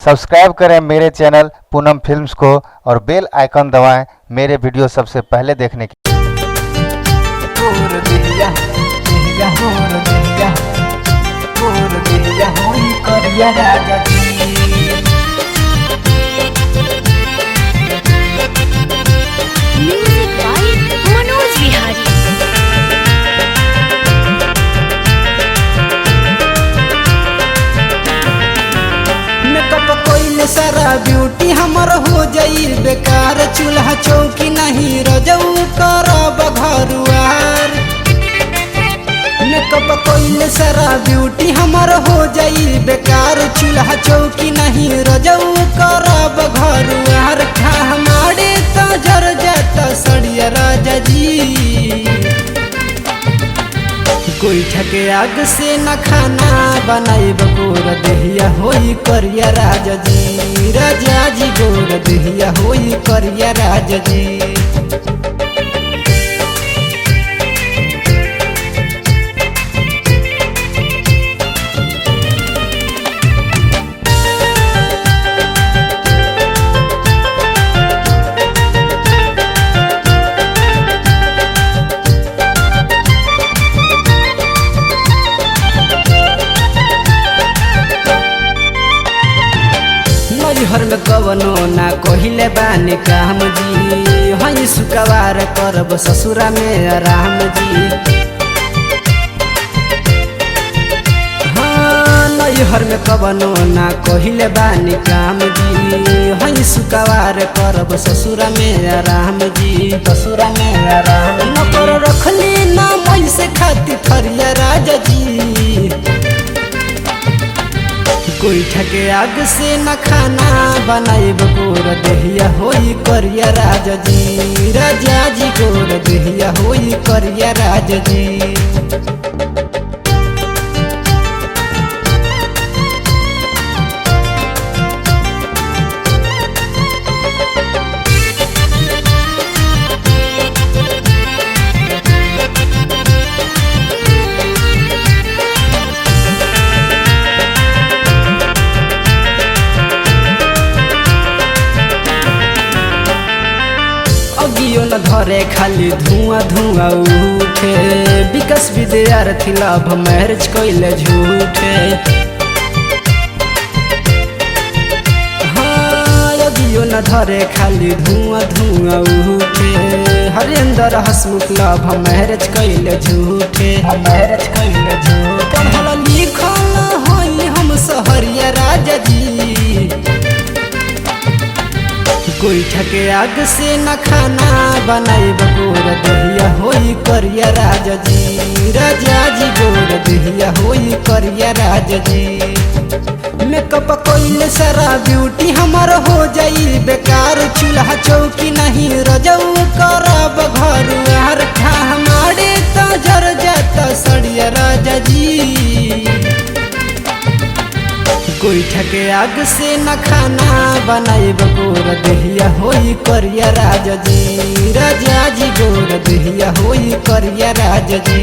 Subscribe करें मेरे channel पूनम films को और बेल आइकन दबाएं मेरे वीडियो सबसे पहले देखने के। Music by Manoj Vihari. Makeup कोइले सारा ब्यूटी हमर हो जाई बेकार, चूल्हा चौकी नहीं रजऊ करब घरुआर। मेकअप कोइले सारा ब्यूटी हमर हो जाई बेकार, चूल्हा चौकी नहीं रजऊ करब घरुआर। खा हमारे तो जर जाता सड़िया राजा जी, गोईठा के आग से न खाना बनाइब गोर देहिया होई करिया राजा जी। राजा जी गोर देहिया होई करिया राजा जी। हर में कवनो ना कहिले बानी काम जी, हई सुकवार करब ससुरा में आराम जी। हाँ नैहर में कवनो ना कहिले बानी काम जी, हई सुकवार करब ससुरा में आराम जी। ससुरा में आराम नकर रखली ना मई से खाती थरिया राजा जी, गोईठा के आग से न खाना बनाइब गोर देहिया होई करिया राजा जी। राजा जी गोर देहिया होई करिया राजा जी। अगियो न धरे खाली धुआं धुआं उठे, विकास विद्यार्थी लव मैरिज कइले झूठे। हाँ अगियो न धरे खाली धुआं धुआं उठे, हरेंद्र हसमुख लव मैरिज कइले झूठे। मैरिज कइले झूठे पढ़ल लिखल हई हम सहरिया राजा जी, गोईठा के आग से न खाना बनाइब गोर देहिया होई करिया राजा जी। राजा जी गोर देहिया होई करिया राजा जी। मेकअप कोइले सारा ब्यूटी हमर हो जाई बेकार, चूल्हा चौकी नहीं रजऊ करब घरुआर। खा हमारे तो जर जाता सड़िया राजा जी, गोईठा के आग से न खाना बनाइब गोर देहिया होई करिया राजा जी। राजा जी गोर देहिया होई करिया राजा जी।